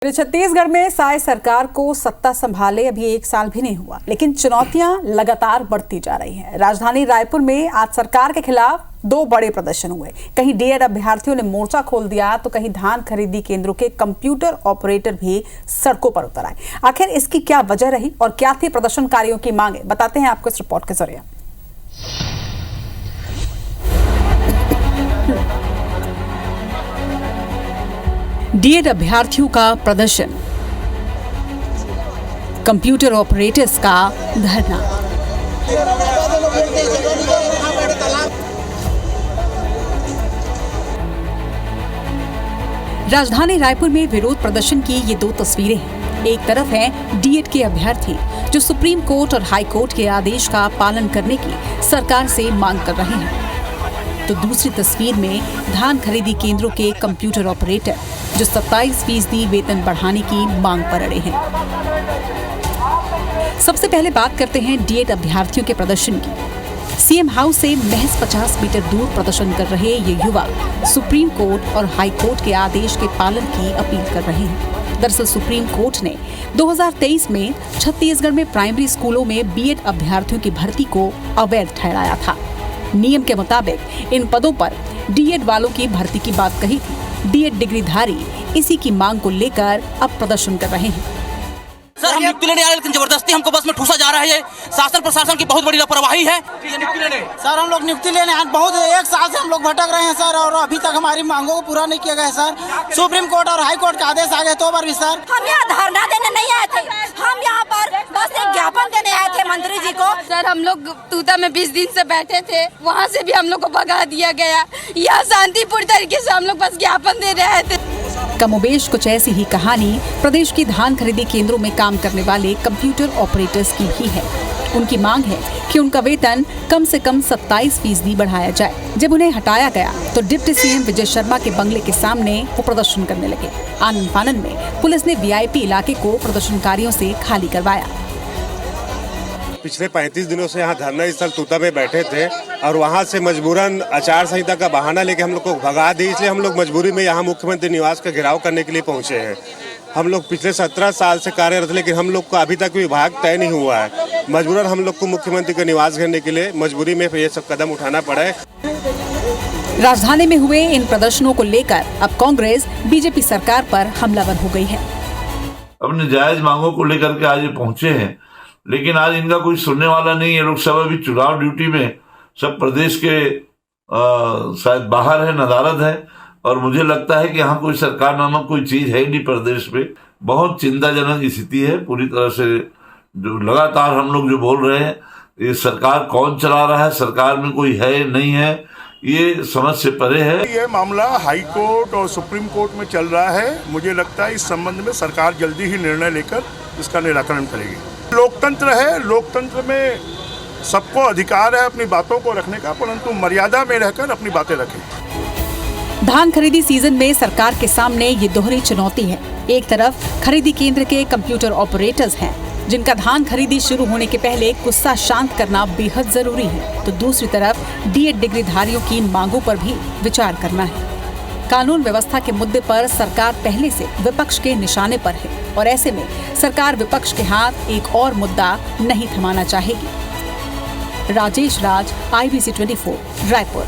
छत्तीसगढ़ में साय सरकार को सत्ता संभाले अभी 1 साल भी नहीं हुआ, लेकिन चुनौतियां लगातार बढ़ती जा रही हैं। राजधानी रायपुर में आज सरकार के खिलाफ 2 बड़े प्रदर्शन हुए। कहीं डीएड अभ्यर्थियों ने मोर्चा खोल दिया तो कहीं धान खरीदी केंद्रों के कंप्यूटर ऑपरेटर भी सड़कों पर उतर आए। आखिर इसकी क्या वजह रही और क्या थी प्रदर्शनकारियों की मांगे, बताते हैं आपको इस रिपोर्ट के जरिए। डीएड अभ्यर्थियों का प्रदर्शन, कंप्यूटर ऑपरेटर्स का धरना। राजधानी रायपुर में विरोध प्रदर्शन की ये 2 तस्वीरें हैं। एक तरफ हैं डीएड के अभ्यर्थी जो सुप्रीम कोर्ट और हाई कोर्ट के आदेश का पालन करने की सरकार से मांग कर रहे हैं, तो दूसरी तस्वीर में धान खरीदी केंद्रों के कंप्यूटर ऑपरेटर जो 27% वेतन बढ़ाने की मांग पर अड़े हैं। सबसे पहले बात करते हैं डीएड अभ्यर्थियों के प्रदर्शन की। सीएम हाउस से महज 50 मीटर दूर प्रदर्शन कर रहे ये युवा सुप्रीम कोर्ट और हाई कोर्ट के आदेश के पालन की अपील कर रहे हैं। दरअसल सुप्रीम कोर्ट ने 2023 में छत्तीसगढ़ में प्राइमरी स्कूलों में बीएड अभ्यर्थियों की भर्ती को अवैध ठहराया था। नियम के मुताबिक इन पदों पर डीएड वालों की भर्ती की बात कही थी। डीएड डिग्रीधारी इसी की मांग को लेकर अब प्रदर्शन कर रहे हैं। सर, हम नियुक्ति लेने आ रहे, लेकिन जबरदस्ती हमको बस में ठूसा जा रहा है। ये शासन प्रशासन की बहुत बड़ी लापरवाही है। सर, हम लोग नियुक्ति लेने बहुत 1 साल से हम लोग भटक रहे हैं सर, और अभी तक हमारी मांगों को पूरा नहीं किया गया है सर। सुप्रीम कोर्ट और हाई कोर्ट का आदेश आ गए 2 बार भी सर। हम यहाँ धरना देने नहीं आए थे, हम यहाँ पर बस एक ज्ञापन देने आए थे मंत्री जी को। सर, हम लोग तूता में 20 दिन से बैठे थे, वहाँ से भी हम लोग को भगा दिया गया। यहाँ शांतिपूर्ण तरीके से हम लोग बस ज्ञापन दे रहे थे। कमोबेश कुछ ऐसी ही कहानी प्रदेश की धान खरीदी केंद्रों में काम करने वाले कंप्यूटर ऑपरेटर्स की भी है। उनकी मांग है कि उनका वेतन कम से कम 27% बढ़ाया जाए। जब उन्हें हटाया गया तो डिप्टी सीएम विजय शर्मा के बंगले के सामने वो प्रदर्शन करने लगे। आनन फानन में पुलिस ने वीआईपी इलाके को प्रदर्शनकारियों से खाली करवाया। पिछले 35 दिनों से यहाँ धरना स्थल तूता में बैठे थे और वहाँ से मजबूरन आचार संहिता का बहाना लेके हम लोग को भगा दी, इसलिए हम लोग मजबूरी में यहाँ मुख्यमंत्री निवास का घेराव करने के लिए पहुँचे हैं। हम लोग पिछले 17 साल से कार्यरत, लेकिन हम लोग को अभी तक विभाग तय नहीं हुआ है। मजबूरन हम लोग को मुख्यमंत्री का निवास घेरने के लिए मजबूरी में ये सब कदम उठाना पड़ा है। राजधानी में हुए इन प्रदर्शनों को लेकर अब कांग्रेस बीजेपी सरकार पर हमलावर हो गई है। अपने जायज मांगों को लेकर के आज ये पहुंचे हैं, लेकिन आज इनका कोई सुनने वाला नहीं है। लोग सब अभी चुनाव ड्यूटी में सब प्रदेश के शायद बाहर है, नदारद है, और मुझे लगता है कि यहाँ कोई सरकार नामक कोई चीज है नहीं प्रदेश में। बहुत चिंताजनक स्थिति है पूरी तरह से। जो लगातार हम लोग जो बोल रहे हैं, ये सरकार कौन चला रहा है, सरकार में कोई है नहीं है, ये समझ से परे है। ये मामला हाई कोर्ट और सुप्रीम कोर्ट में चल रहा है। मुझे लगता है इस संबंध में सरकार जल्दी ही निर्णय लेकर इसका निराकरण करेगी। लोकतंत्र है, लोकतंत्र में सबको अधिकार है अपनी बातों को रखने का, परंतु मर्यादा में रहकर अपनी बातें रखें। धान खरीदी सीजन में सरकार के सामने ये दोहरी चुनौती है। एक तरफ खरीदी केंद्र के कंप्यूटर ऑपरेटर्स हैं जिनका धान खरीदी शुरू होने के पहले गुस्सा शांत करना बेहद जरूरी है, तो दूसरी तरफ डीएड डिग्रीधारियों की मांगों पर भी विचार करना है। कानून व्यवस्था के मुद्दे पर सरकार पहले से विपक्ष के निशाने पर है और ऐसे में सरकार विपक्ष के हाथ एक और मुद्दा नहीं थमाना चाहेगी। राजेश राज, IBC 24, रायपुर।